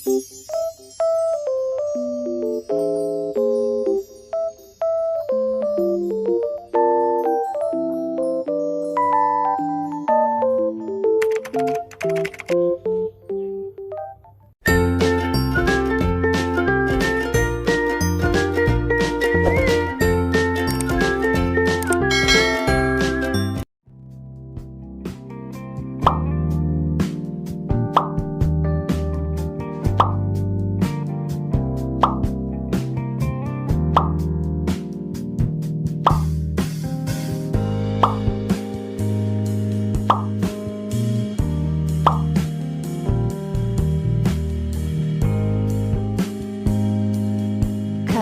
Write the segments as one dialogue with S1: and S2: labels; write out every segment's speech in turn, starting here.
S1: Cut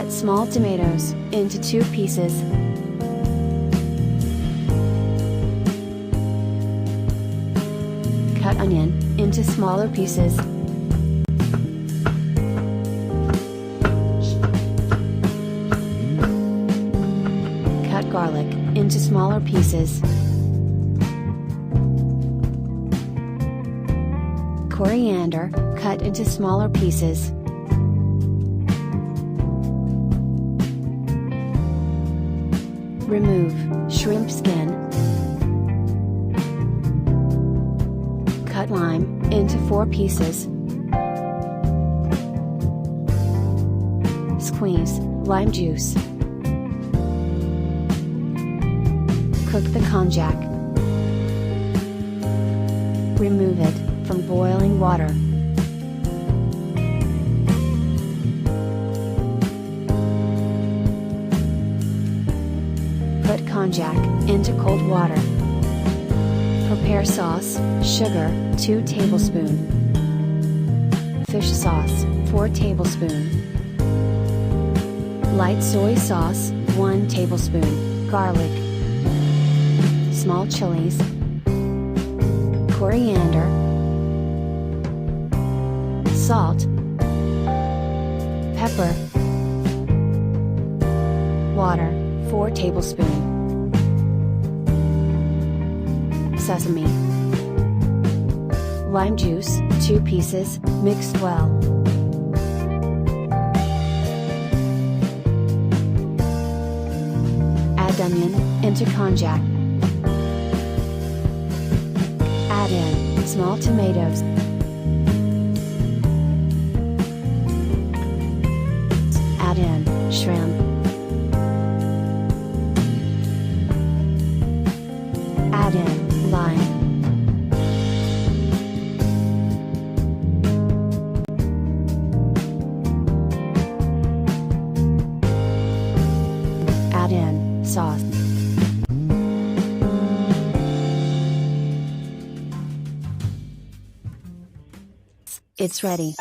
S1: small tomatoes into 2 pieces. Cut onion into smaller pieces. Cut garlic into smaller pieces. Coriander, cut into smaller pieces. Remove shrimp skin. Cut lime into 4 pieces. Squeeze lime juice. Cook the konjac. Remove it from boiling water. Put konjac into cold water. Prepare sauce, sugar, 2 tablespoons. Fish sauce, 4 tablespoons. Light soy sauce, 1 tablespoon. Garlic. Small chilies. Coriander. Salt. Pepper. Water, 4 tablespoons. Sesame. Lime juice, 2 pieces, mixed well. Add onion into konjac. Add in small tomatoes. Add in shrimp. Add in lime. Add in sauce. It's ready.